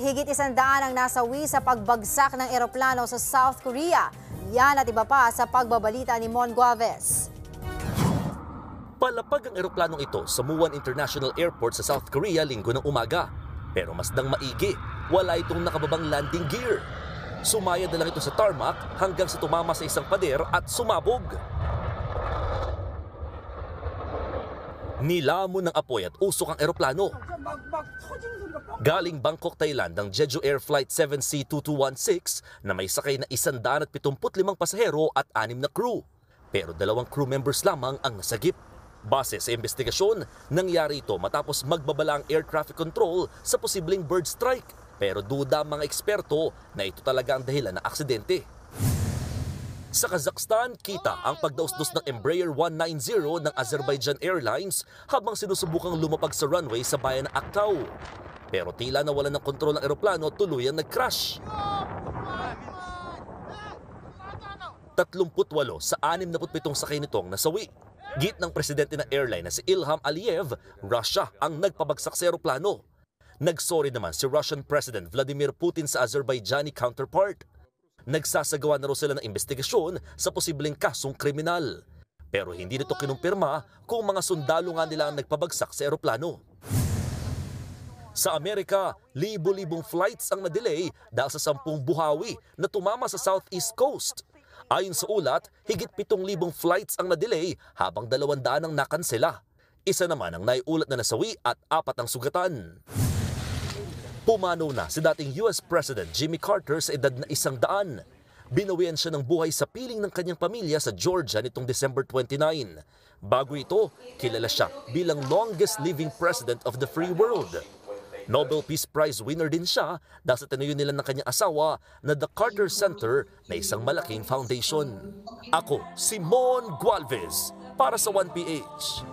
higit 100 ang nasawi sa pagbagsak ng eroplano sa South Korea. Yan at iba pa sa pagbabalita ni Mon Guaves. Palapag ang eroplanong ito sa Muan International Airport sa South Korea linggo ng umaga. Pero mas nang maigi, wala itong nakababang landing gear. Sumayad na lang ito sa tarmac hanggang sa tumama sa isang pader at sumabog. Nilamon ng apoy at usok ang eroplano. Galing Bangkok, Thailand ang Jeju Air Flight 7C2216 na may sakay na 175 pasahero at 6 na crew. Pero 2 crew members lamang ang nasagip. Base sa investigasyon, nangyari ito matapos magbabala ang air traffic control sa posibleng bird strike. Pero duda ang mga eksperto na ito talaga ang dahilan ng aksidente. Sa Kazakhstan, kita ang pagdausdos ng Embraer 190 ng Azerbaijan Airlines habang sinusubukang lumapag sa runway sa bayan ng Aktau. Pero tila nawalan ng kontrol ng eroplano, tuluyang nag-crash. 38 sa 67 sakay nitong nasawi. Git ng presidente ng airline na si Ilham Aliyev, Russia ang nagpabagsak sa eroplano. Nagsorry naman si Russian President Vladimir Putin sa Azerbaijani counterpart. Nagsasagawa na rin sila ng investigasyon sa posibleng kasong kriminal. Pero hindi nito kinumpirma kung mga sundalo nga nila ang nagpabagsak sa eroplano. Sa Amerika, libo-libong flights ang na-delay dahil sa 10 buhawi na tumama sa Southeast Coast. Ayon sa ulat, higit 7,000 flights ang na-delay habang 200 ang nakansela. Isa naman ang naiulat na nasawi at 4 ang sugatan. Pumanaw na si dating US President Jimmy Carter sa edad na 100. Binawian siya ng buhay sa piling ng kanyang pamilya sa Georgia nitong December 29. Bago ito, kilala siya bilang longest living president of the free world. Nobel Peace Prize winner din siya dahil sa tinayo nila ng kanyang asawa na The Carter Center na isang malaking foundation. Ako, si Mon Gualvez para sa 1PH.